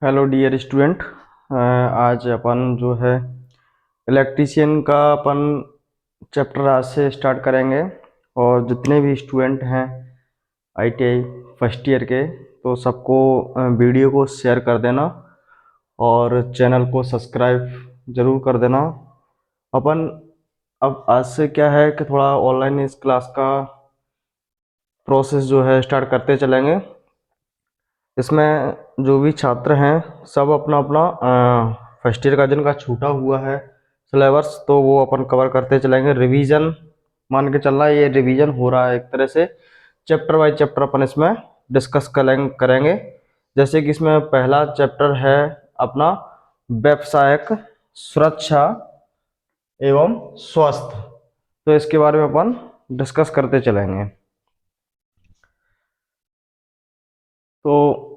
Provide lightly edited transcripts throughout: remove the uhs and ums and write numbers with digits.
Hello dear student. आज अपन जो है इलेक्ट्रीशियन का अपन चैप्टर आज से स्टार्ट करेंगे। और जितने भी स्टूडेंट हैं आईटीआई फर्स्ट ईयर के, तो सबको वीडियो को शेयर कर देना और चैनल को सब्सक्राइब ज़रूर कर देना। अपन अब आज से क्या है कि थोड़ा ऑनलाइन इस क्लास का प्रोसेस जो है स्टार्ट करते चलेंगे। इसमें जो भी छात्र हैं सब अपना अपना फर्स्ट ईयर का जिनका छूटा हुआ है सिलेबस, तो वो अपन कवर करते चलेंगे। रिवीजन मान के चल रहा है, ये रिवीजन हो रहा है एक तरह से। चैप्टर बाय चैप्टर अपन इसमें डिस्कस करेंगे। जैसे कि इसमें पहला चैप्टर है अपना व्यावसायिक सुरक्षा एवं स्वास्थ्य, तो इसके बारे में अपन डिस्कस करते चलेंगे। तो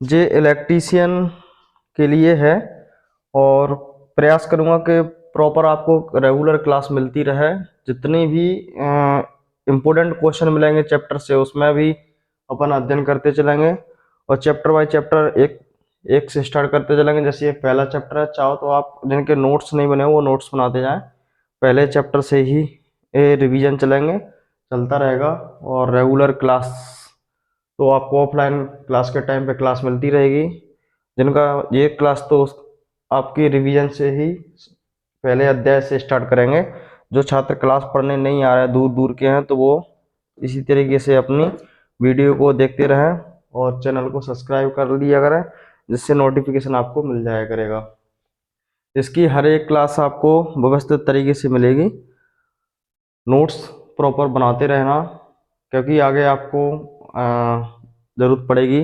ये इलेक्ट्रीशियन के लिए है और प्रयास करूंगा कि प्रॉपर आपको रेगुलर क्लास मिलती रहे। जितने भी इम्पोर्टेंट क्वेश्चन मिलेंगे चैप्टर से, उसमें भी अपन अध्ययन करते चलेंगे और चैप्टर बाय चैप्टर एक एक से स्टार्ट करते चलेंगे। जैसे ये पहला चैप्टर है, चाहो तो आप जिनके नोट्स नहीं बने वो नोट्स बनाते जाएं। पहले चैप्टर से ही रिवीजन चलता रहेगा और रेगुलर क्लास तो आपको ऑफलाइन क्लास के टाइम पे क्लास मिलती रहेगी। जिनका ये क्लास तो आपकी रिवीजन से ही पहले अध्याय से स्टार्ट करेंगे। जो छात्र क्लास पढ़ने नहीं आ रहे हैं, दूर दूर के हैं, तो वो इसी तरीके से अपनी वीडियो को देखते रहें और चैनल को सब्सक्राइब कर लिया करें, जिससे नोटिफिकेशन आपको मिल जाया करेगा। इसकी हर एक क्लास आपको व्यवस्थित तरीके से मिलेगी। नोट्स प्रॉपर बनाते रहना, क्योंकि आगे आपको ज़रूरत पड़ेगी।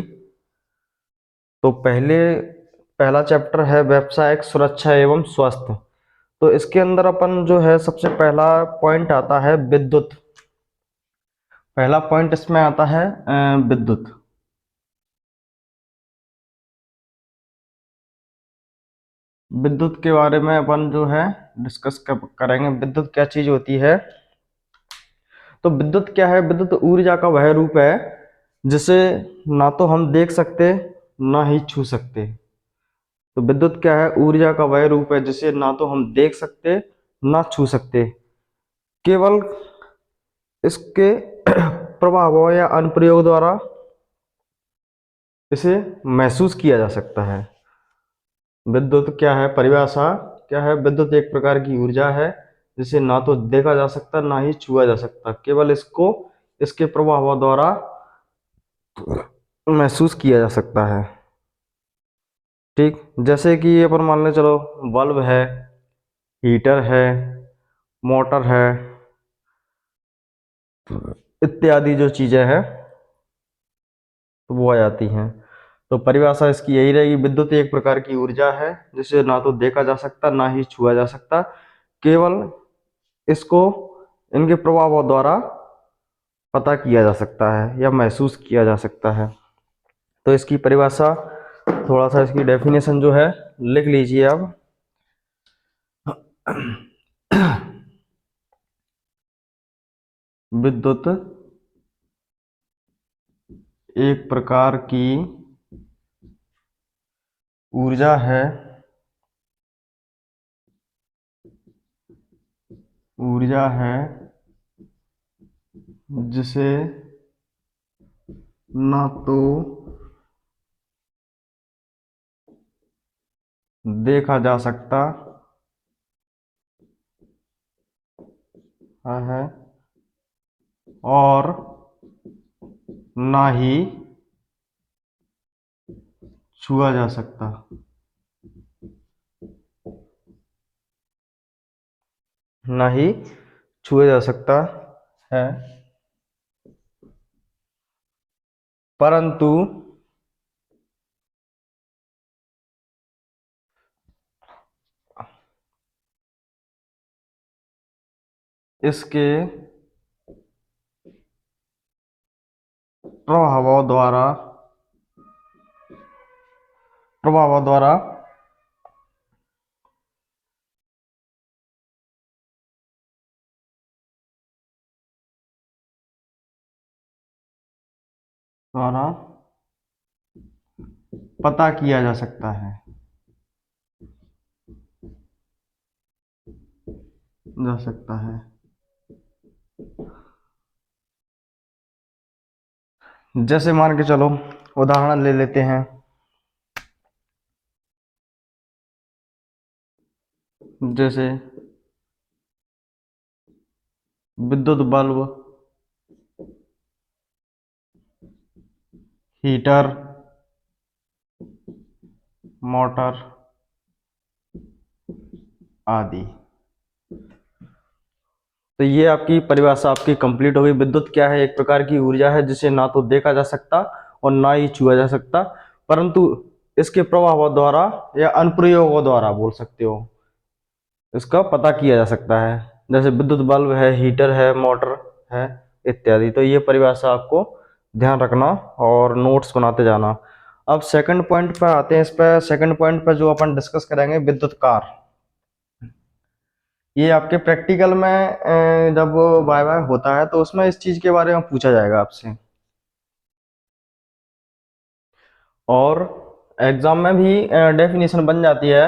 तो पहला चैप्टर है व्यवसायिक सुरक्षा एवं स्वास्थ्य। तो इसके अंदर अपन जो है सबसे पहला पॉइंट आता है विद्युत। पहला पॉइंट इसमें आता है विद्युत। विद्युत के बारे में अपन जो है डिस्कस करेंगे। विद्युत क्या चीज होती है? तो विद्युत क्या है? विद्युत ऊर्जा का वह रूप है जिसे ना तो हम देख सकते ना ही छू सकते। तो विद्युत क्या है? ऊर्जा का वह रूप है जिसे ना तो हम देख सकते ना छू सकते। केवल इसके प्रभावों या अनुप्रयोग द्वारा इसे महसूस किया जा सकता है। विद्युत क्या है? परिभाषा क्या है? विद्युत एक प्रकार की ऊर्जा है जिसे ना तो देखा जा सकता ना ही छुआ जा सकता, केवल इसको इसके प्रभावों द्वारा महसूस किया जा सकता है। ठीक, जैसे कि अपन मान ले चलो, बल्ब है, हीटर है, मोटर है, इत्यादि जो चीजें हैं तो वो आ जाती हैं। तो परिभाषा इसकी यही रहेगी, विद्युत एक प्रकार की ऊर्जा है जिसे ना तो देखा जा सकता ना ही छुआ जा सकता, केवल इसको इनके प्रभावों द्वारा पता किया जा सकता है या महसूस किया जा सकता है। तो इसकी परिभाषा, थोड़ा सा इसकी डेफिनेशन जो है लिख लीजिए आप। विद्युत एक प्रकार की ऊर्जा है, ऊर्जा है जिसे ना तो देखा जा सकता है और ना ही छुआ जा सकता, ना ही छुआ जा सकता है, परंतु इसके प्रभावों द्वारा प्रभावों द्वारा द्वारा पता किया जा सकता है, जा सकता है। जैसे मान के चलो, उदाहरण ले लेते हैं। जैसे विद्युत बल्ब, हीटर, मोटर आदि। तो ये आपकी परिभाषा आपकी कंप्लीट हो गई। विद्युत क्या है? एक प्रकार की ऊर्जा है जिसे ना तो देखा जा सकता और ना ही छुआ जा सकता, परंतु इसके प्रभावों द्वारा या अनुप्रयोगों द्वारा बोल सकते हो, इसका पता किया जा सकता है। जैसे विद्युत बल्ब है, हीटर है, मोटर है इत्यादि। तो ये परिभाषा आपको ध्यान रखना और नोट्स बनाते जाना। अब सेकंड पॉइंट पर आते हैं। इस पर सेकंड पॉइंट पर जो अपन डिस्कस करेंगे, विद्युत कार। ये आपके प्रैक्टिकल में जब वाइवा होता है तो उसमें इस चीज के बारे में पूछा जाएगा आपसे, और एग्जाम में भी डेफिनेशन बन जाती है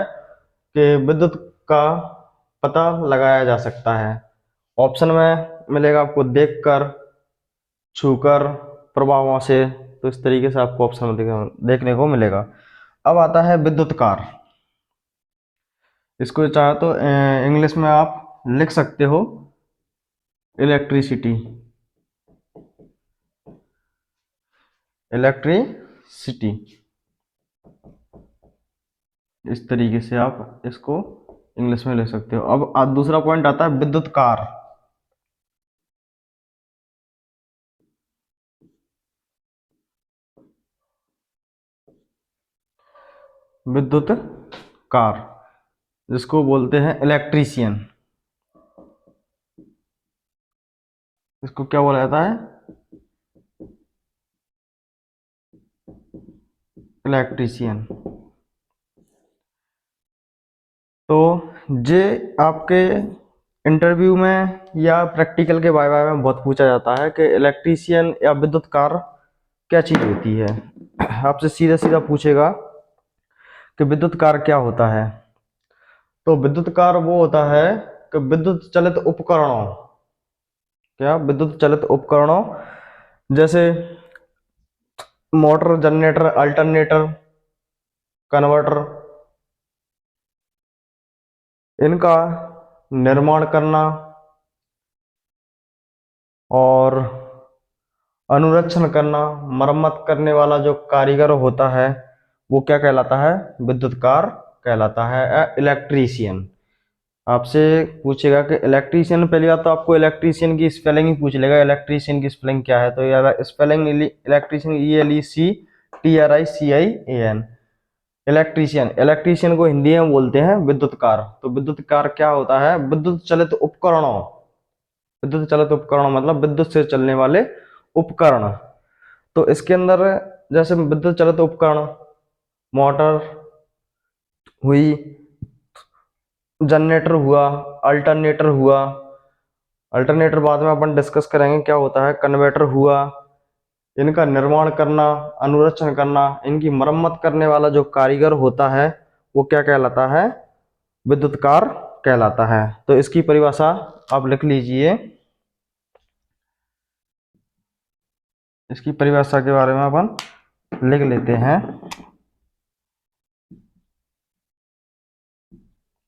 कि विद्युत का पता लगाया जा सकता है। ऑप्शन में मिलेगा आपको देखकर, छूकर, प्रभावों से। तो इस तरीके से आपको ऑप्शन में देखने को मिलेगा। अब आता है विद्युत कार। इसको चाहे तो इंग्लिश में आप लिख सकते हो इलेक्ट्रिसिटी, इलेक्ट्रिसिटी। इस तरीके से आप इसको इंग्लिश में लिख सकते हो। अब दूसरा पॉइंट आता है विद्युत कार। विद्युत कार जिसको बोलते हैं इलेक्ट्रीशियन, इसको क्या बोला जाता है? इलेक्ट्रीशियन। तो ये आपके इंटरव्यू में या प्रैक्टिकल के वाइवा में बहुत पूछा जाता है कि इलेक्ट्रीशियन या विद्युत कार क्या चीज होती है। आपसे सीधा सीधा पूछेगा कि विद्युत कार क्या होता है। तो विद्युत कार वो होता है कि विद्युत चलित उपकरणों, क्या विद्युत चलित उपकरणों जैसे मोटर, जनरेटर, अल्टरनेटर, कन्वर्टर, इनका निर्माण करना और अनुरक्षण करना, मरम्मत करने वाला जो कारीगर होता है वो क्या कहलाता है? विद्युत कार कहलाता है, इलेक्ट्रीशियन। आपसे पूछेगा कि इलेक्ट्रीशियन, पहली बात तो आपको इलेक्ट्रीशियन की स्पेलिंग ही पूछ लेगा, इलेक्ट्रीशियन की स्पेलिंग क्या है? तो यार spelling electrician ELECTRICIAN, electrician. Electrician को हिंदी में बोलते हैं विद्युत कार। तो विद्युत कार क्या होता है? विद्युत चलित उपकरणों, विद्युत चलित उपकरण मतलब विद्युत से चलने वाले उपकरण। तो इसके अंदर जैसे विद्युत चलित उपकरण, मोटर हुई, जनरेटर हुआ, अल्टरनेटर हुआ, अल्टरनेटर बाद में अपन डिस्कस करेंगे क्या होता है, कन्वर्टर हुआ, इनका निर्माण करना, अनुरक्षण करना, इनकी मरम्मत करने वाला जो कारीगर होता है वो क्या कहलाता है? विद्युत कार कहलाता है। तो इसकी परिभाषा आप लिख लीजिए। इसकी परिभाषा के बारे में अपन लिख लेते हैं।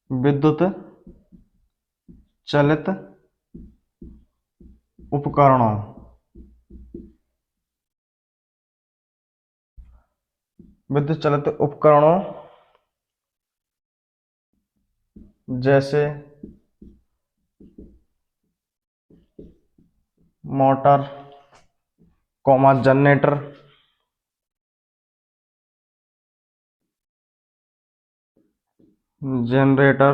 विद्युत चलित उपकरणों, विद्युत चलित उपकरणों जैसे motor, generator, generator,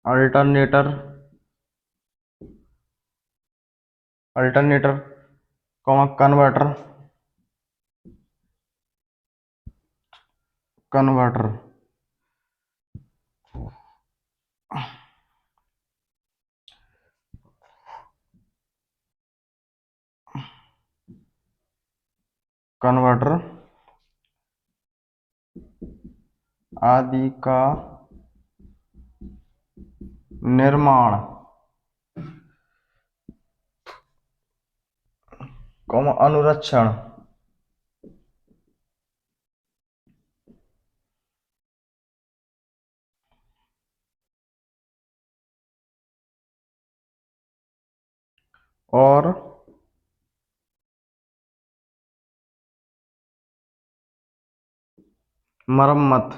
alternator, alternator, converter, converter. Converter आदि का निर्माण, अनुरक्षण और मरम्मत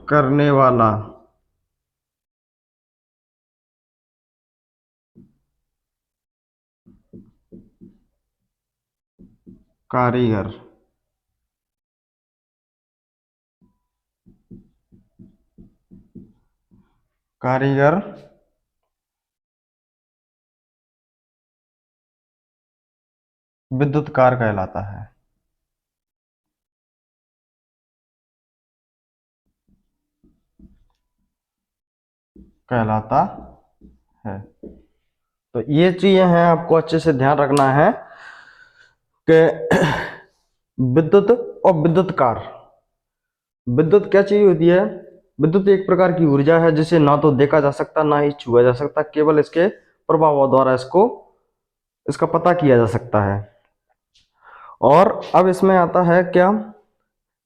करने वाला कारीगर, कारीगर विद्युतकार कहलाता है। कहलाता है। तो ये चीजें हैं, आपको अच्छे से ध्यान रखना है कि विद्युत और विद्युतकार। विद्युत क्या चीज होती है? विद्युत एक प्रकार की ऊर्जा है जिसे ना तो देखा जा सकता ना ही छुआ जा सकता, केवल इसके प्रभावों द्वारा इसका पता किया जा सकता है। और अब इसमें आता है क्या,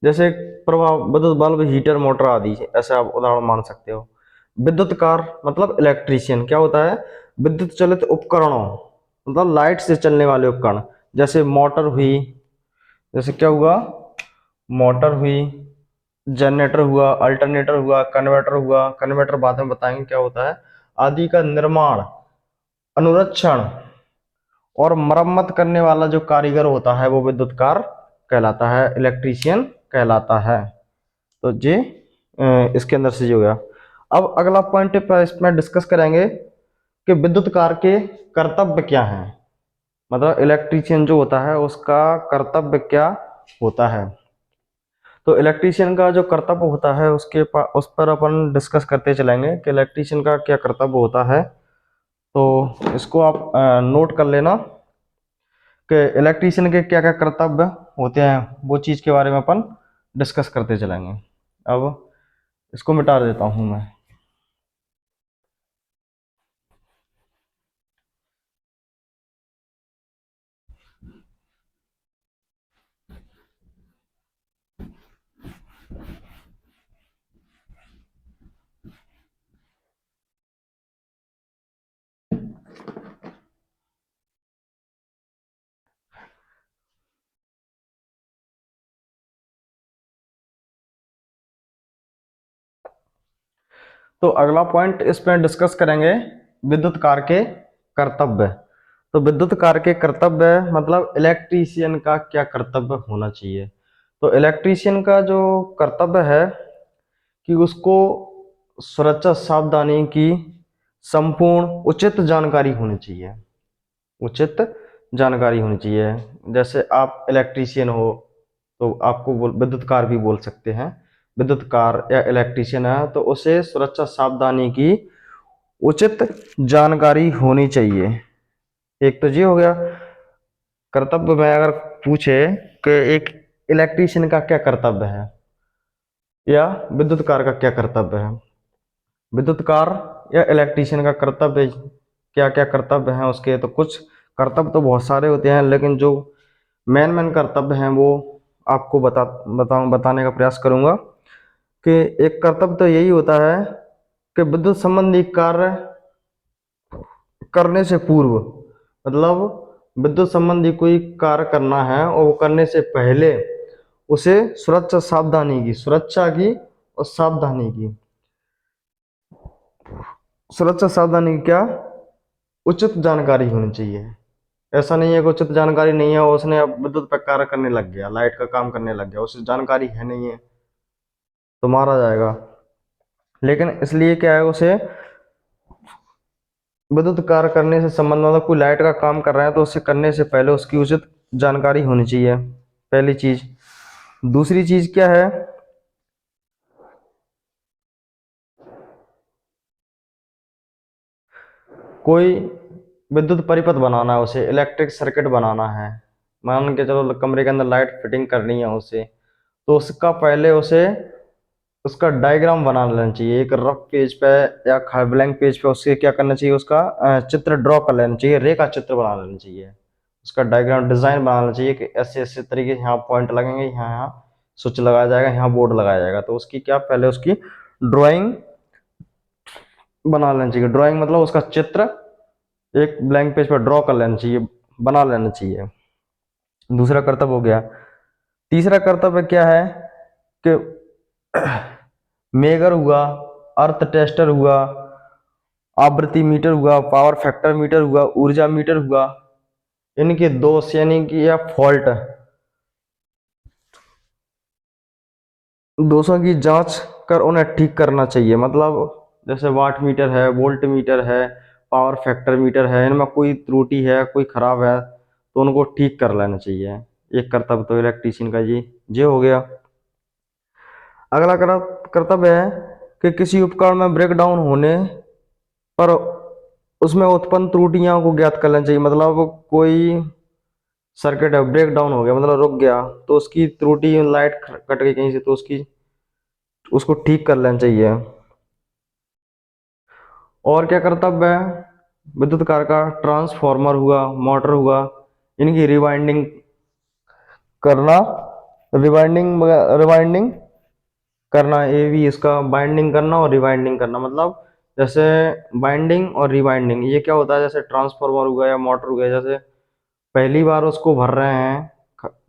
जैसे प्रभाव विद्युत बल्ब, हीटर, मोटर आदि, ऐसे आप उदाहरण मान सकते हो। विद्युतकार मतलब इलेक्ट्रीशियन क्या होता है? विद्युत चलित उपकरणों, मतलब लाइट से चलने वाले उपकरण, जैसे मोटर हुई, जैसे क्या हुआ, मोटर हुई, जनरेटर हुआ, अल्टरनेटर हुआ, कन्वर्टर हुआ, कन्वर्टर बाद में बताएंगे क्या होता है, आदि का निर्माण, अनुरक्षण और मरम्मत करने वाला जो कारीगर होता है वो विद्युतकार कहलाता है, इलेक्ट्रीशियन कहलाता है। तो ये इसके अंदर से जो गया। अब अगला पॉइंट पर इसमें डिस्कस करेंगे कि विद्युतकार के कर्तव्य क्या हैं, मतलब इलेक्ट्रीशियन जो होता है उसका कर्तव्य क्या होता है। तो इलेक्ट्रीशियन का जो कर्तव्य होता है उस पर अपन डिस्कस करते चलेंगे कि इलेक्ट्रीशियन का क्या कर्तव्य होता है। तो इसको आप नोट कर लेना कि इलेक्ट्रीशियन के क्या क्या कर्तव्य होते हैं, वो चीज़ के बारे में अपन डिस्कस करते चलेंगे। अब इसको मिटा देता हूं मैं। तो अगला पॉइंट इसमें डिस्कस करेंगे विद्युत कार के कर्तव्य। तो विद्युत कार के कर्तव्य मतलब इलेक्ट्रीशियन का क्या कर्तव्य होना चाहिए। तो इलेक्ट्रीशियन का जो कर्तव्य है कि उसको सुरक्षा सावधानी की संपूर्ण उचित जानकारी होनी चाहिए, उचित जानकारी होनी चाहिए। जैसे आप इलेक्ट्रीशियन हो तो आपको विद्युत कार भी बोल सकते हैं, विद्युत कार या इलेक्ट्रीशियन है तो उसे सुरक्षा सावधानी की उचित जानकारी होनी चाहिए। एक तो ये हो गया कर्तव्य में। अगर पूछे कि एक इलेक्ट्रीशियन का क्या कर्तव्य है या विद्युत कार का क्या कर्तव्य है, विद्युत कार या इलेक्ट्रीशियन का कर्तव्य क्या क्या कर्तव्य हैं उसके, तो कुछ कर्तव्य तो बहुत सारे होते हैं लेकिन जो मेन मेन कर्तव्य हैं वो आपको बताने का प्रयास करूंगा। कि एक कर्तव्य तो यही होता है कि विद्युत संबंधी कार्य करने से पूर्व, मतलब विद्युत संबंधी कोई कार्य करना है और वो करने से पहले उसे सुरक्षा की और सावधानी की, सुरक्षा सावधानी की क्या उचित जानकारी होनी चाहिए। ऐसा नहीं है कि उचित जानकारी नहीं है और उसने अब विद्युत पर कार्य करने लग गया, लाइट का काम करने लग गया, उसे जानकारी है नहीं है तो मारा जाएगा। लेकिन इसलिए क्या है, उसे विद्युत कार्य करने से संबंध, मतलब कोई लाइट का काम कर रहा है तो उसे करने से पहले उसकी उचित जानकारी होनी चाहिए, पहली चीज। दूसरी चीज क्या है, कोई विद्युत परिपथ बनाना है, उसे इलेक्ट्रिक सर्किट बनाना है, मान के चलो कमरे के अंदर लाइट फिटिंग करनी है उसे, तो उसका पहले उसे उसका डायग्राम बना लेना चाहिए एक रफ पेज पे या ब्लैंक पेज पे। उससे क्या करना चाहिए, उसका चित्र ड्रॉ कर लेना चाहिए, रेखा चित्र बना लेना चाहिए, उसका डायग्राम डिजाइन बना लेना चाहिए कि ऐसे ऐसे तरीके से यहाँ पॉइंट लगेंगे, यहाँ यहाँ स्विच लगाया जाएगा, यहाँ बोर्ड लगाया जाएगा। तो उसकी क्या पहले उसकी ड्राइंग बना लेना चाहिए। ड्राइंग मतलब उसका चित्र एक ब्लैंक पेज पर ड्रॉ कर लेना चाहिए, बना लेना चाहिए। दूसरा कर्तव्य हो गया। तीसरा कर्तव्य क्या है कि मेगर हुआ, अर्थ टेस्टर हुआ, आवृत्ति मीटर हुआ, पावर फैक्टर मीटर हुआ, ऊर्जा मीटर हुआ, इनके दोष यानी कि या फॉल्ट दोषों की जांच कर उन्हें ठीक करना चाहिए। मतलब जैसे वाट मीटर है, वोल्ट मीटर है, पावर फैक्टर मीटर है, इनमें कोई त्रुटि है, कोई खराब है तो उनको ठीक कर लेना चाहिए। एक कर्तव्य तो इलेक्ट्रीशियन का ये हो गया। अगला कर्तव्य है कि किसी उपकरण में ब्रेकडाउन होने पर उसमें उत्पन्न त्रुटियों को ज्ञात कर लेना चाहिए। मतलब कोई सर्किट है ब्रेक डाउन हो गया, मतलब रुक गया, तो उसकी त्रुटि, लाइट कट गई कहीं से, तो उसको ठीक कर लेना चाहिए। और क्या कर्तव्य है, विद्युत कार का ट्रांसफार्मर हुआ, मोटर हुआ, इनकी रिवाइंडिंग करना, रिवाइंडिंग रिवाइंडिंग करना, ये भी इसका बाइंडिंग करना और रिवाइंडिंग करना। मतलब जैसे बाइंडिंग और रिवाइंडिंग ये क्या होता है, जैसे ट्रांसफार्मर हुआ या मोटर हो गया, जैसे पहली बार उसको भर रहे हैं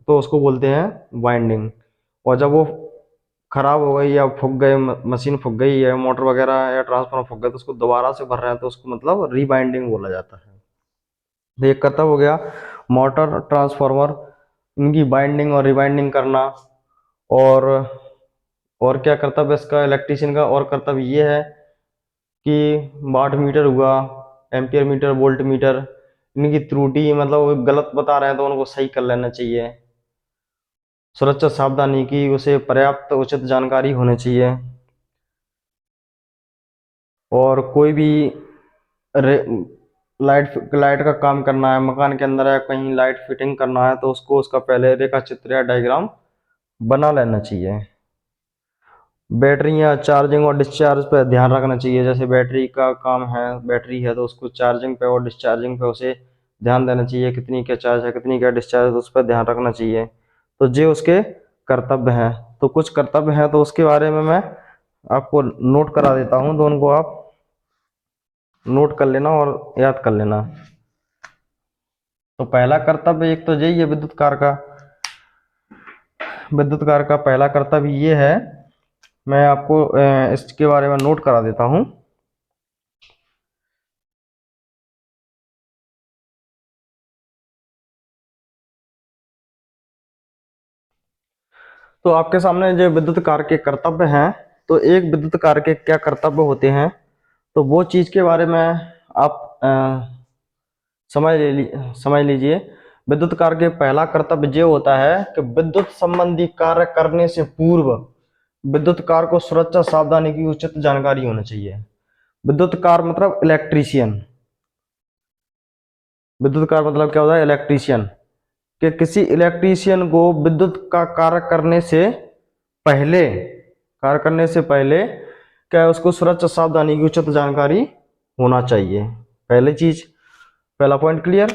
तो उसको बोलते हैं बाइंडिंग, और जब वो खराब हो गई या फूक गए, मशीन फूक गई या मोटर वगैरह या ट्रांसफार्मर फूक गया तो उसको दोबारा से भर रहे हैं तो उसको मतलब रीबाइंडिंग बोला जाता है। तो ये कर्तव्य हो गया मोटर, ट्रांसफार्मर, इनकी बाइंडिंग और रिबाइंडिंग करना। और और क्या कर्तव्य इसका इलेक्ट्रीशियन का, और कर्तव्य ये है कि वाट मीटर हुआ, एम्पियर मीटर, वोल्ट मीटर, इनकी त्रुटि मतलब वो गलत बता रहे हैं तो उनको सही कर लेना चाहिए। सुरक्षा सावधानी की उसे पर्याप्त उचित जानकारी होनी चाहिए। और कोई भी लाइट लाइट का काम करना है मकान के अंदर या कहीं लाइट फिटिंग करना है तो उसको उसका पहले रेखा चित्र या डायग्राम बना लेना चाहिए। बैटरियां चार्जिंग और डिस्चार्ज पे ध्यान रखना चाहिए। जैसे बैटरी का काम है, बैटरी है तो उसको चार्जिंग पे और डिस्चार्जिंग पे उसे ध्यान देना चाहिए, कितनी क्या चार्ज है, कितनी क्या डिस्चार्ज है, तो उस पर ध्यान रखना चाहिए। तो ये उसके कर्तव्य हैं। तो कुछ कर्तव्य हैं तो उसके बारे में मैं आपको नोट करा देता हूँ, तो उनको आप नोट कर लेना और याद कर लेना। तो पहला कर्तव्य एक तो यही है विद्युत कार का। विद्युत कार का पहला कर्तव्य ये है, मैं आपको इसके बारे में नोट करा देता हूँ। तो आपके सामने जो विद्युत कार के कर्तव्य हैं, तो एक विद्युत कार के क्या कर्तव्य होते हैं, तो वो चीज के बारे में आप समझ लीजिए। विद्युत कार के पहला कर्तव्य ये होता है कि विद्युत संबंधी कार्य करने से पूर्व विद्युत कार को सुरक्षा सावधानी की उचित जानकारी होनी चाहिए। विद्युत कार मतलब इलेक्ट्रीशियन, विद्युत कार मतलब क्या होता है, इलेक्ट्रीशियन। कि किसी इलेक्ट्रीशियन को विद्युत का कार्य करने से पहले क्या है, उसको सुरक्षा सावधानी की उचित जानकारी होना चाहिए। पहली चीज, पहला पॉइंट क्लियर,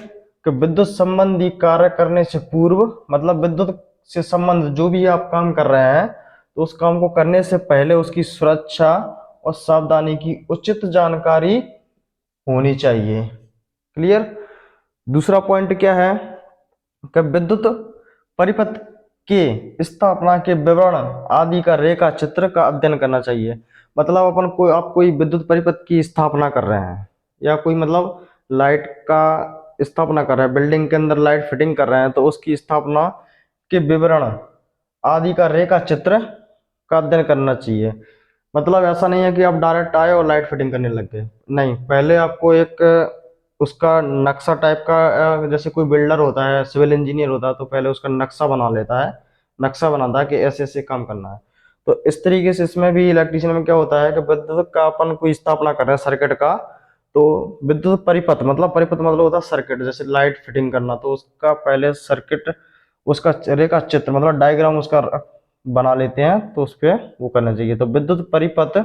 कि विद्युत संबंधी कार्य करने से पूर्व मतलब विद्युत से संबंध जो भी आप काम कर रहे हैं तो उस काम को करने से पहले उसकी सुरक्षा और सावधानी की उचित जानकारी होनी चाहिए। क्लियर। दूसरा पॉइंट क्या है कि विद्युत परिपथ के स्थापना के विवरण आदि का रेखा चित्र का अध्ययन करना चाहिए। मतलब आप कोई विद्युत परिपथ की स्थापना कर रहे हैं या कोई मतलब लाइट का स्थापना कर रहे हैं, बिल्डिंग के अंदर लाइट फिटिंग कर रहे हैं, तो उसकी स्थापना के विवरण आदि का रेखा चित्र का अध्ययन करना चाहिए। मतलब ऐसा नहीं है कि आप डायरेक्ट आए और लाइट फिटिंग करने लग गए, नहीं, पहले आपको एक उसका नक्शा टाइप का, जैसे कोई बिल्डर होता है, सिविल इंजीनियर होता है, तो पहले उसका नक्शा बना लेता है, नक्शा बनाता है कि ऐसे ऐसे काम करना है। तो इस तरीके से इसमें भी इलेक्ट्रिशियन में क्या होता है कि विद्युत का अपन कोई स्थापना कर रहे हैं सर्किट का, तो विद्युत परिपथ मतलब होता है सर्किट, जैसे लाइट फिटिंग करना, तो उसका पहले सर्किट, उसका रेखा चित्र मतलब डायग्राम उसका बना लेते हैं, तो उस पर वो करना चाहिए। तो विद्युत परिपथ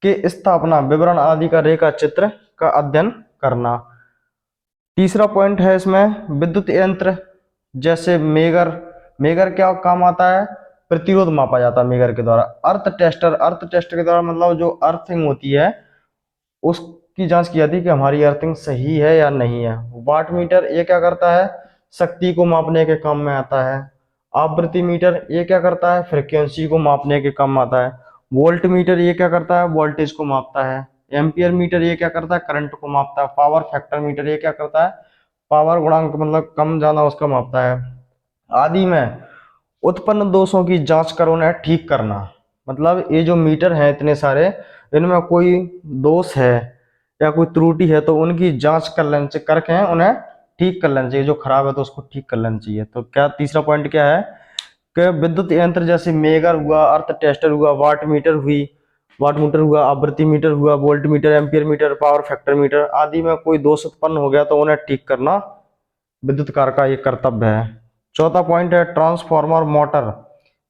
के स्थापना, विवरण आदि का रेखा चित्र का अध्ययन करना। तीसरा पॉइंट है इसमें विद्युत यंत्र, जैसे मेगर। मेगर क्या काम आता है? प्रतिरोध मापा जाता है मेगर के द्वारा। अर्थ टेस्टर के द्वारा मतलब जो अर्थिंग होती है उसकी जांच की जाती है कि हमारी अर्थिंग सही है या नहीं है। वाट मीटर ये क्या करता है? शक्ति को मापने के काम में आता है। आवृत्ति मीटर ये क्या करता है? फ्रिक्वेंसी को मापने के काम में आता है। वोल्ट मीटर ये क्या करता है? वोल्टेज को मापता है। एम्पियर मीटर ये क्या करता है? करंट को मापता है। पावर फैक्टर मीटर ये क्या करता है? पावर गुणांक मतलब कम ज्यादा उसका मापता है। आदि में उत्पन्न दोषों की जांच कर उन्हें ठीक करना। मतलब ये जो मीटर है इतने सारे, इनमें कोई दोष है या कोई त्रुटि है तो उनकी जांच कर लेना चाहिए, करके उन्हें ठीक कर लेना चाहिए। जो खराब है तो उसको ठीक कर लेना चाहिए। तो क्या तीसरा पॉइंट क्या है कि विद्युत यंत्र जैसे मेगर हुआ, अर्थ टेस्टर हुआ, वाट मीटर हुआ, आवृत्ति मीटर हुआ, volt meter, ampere meter, power factor meter आदि में कोई दोष उत्पन्न हो गया तो उन्हें ठीक करना विद्युतकार का एक कर्तव्य है। चौथा पॉइंट है ट्रांसफार्मर मोटर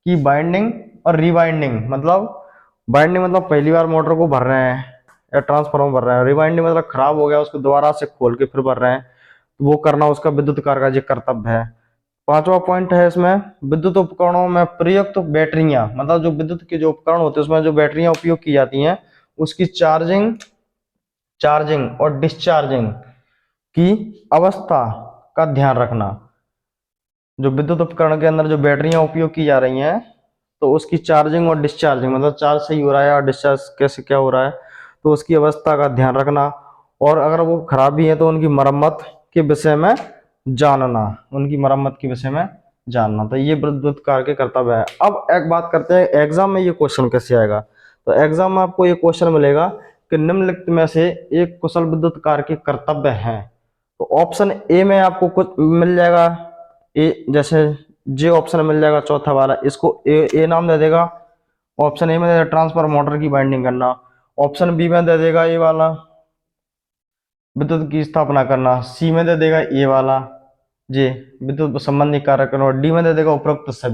की बाइंडिंग और रीबाइंडिंग। मतलब बाइंडिंग मतलब पहली बार मोटर को भर रहे हैं या ट्रांसफार्मर भर रहे हैं, रीबाइंडिंग मतलब खराब हो गया उसको दोबारा से खोल के फिर भर रहे हैं, तो वो करना उसका विद्युतकार का एक कर्तव्य है। पांचवा पॉइंट है इसमें विद्युत उपकरणों में प्रयुक्त बैटरियां, मतलब जो विद्युत के जो उपकरण होते हैं उसमें जो बैटरियां उपयोग की जाती हैं उसकी चार्जिंग चार्जिंग और डिस्चार्जिंग की अवस्था का ध्यान रखना। जो विद्युत उपकरण के अंदर जो बैटरियां उपयोग की जा रही हैं तो उसकी चार्जिंग और डिस्चार्जिंग मतलब चार्ज सही हो रहा है और डिस्चार्ज कैसे क्या हो रहा है तो उसकी अवस्था का ध्यान रखना। और अगर वो खराब भी है तो उनकी मरम्मत के विषय में जानना, तो ये विद्युत कार्य के कर्तव्य है। अब एक बात करते हैं एग्जाम में ये क्वेश्चन कैसे आएगा। तो एग्जाम में आपको ये क्वेश्चन मिलेगा कि निम्नलिखित में से एक कुशल विद्युत कार्य के कर्तव्य हैं। तो ऑप्शन ए में आपको कुछ मिल जाएगा, ए जैसे जे ऑप्शन मिल जाएगा चौथा वाला, इसको ए नाम दे देगा। ऑप्शन ए में दे देगा ट्रांसफार्मर मोटर की बाइंडिंग करना। ऑप्शन बी में दे देगा ये वाला विद्युत की स्थापना करना। सी में दे देगा ये वाला जे विद्युत संबंधी कार्य करना। और डी में दे देगा उपरोक्त सभी।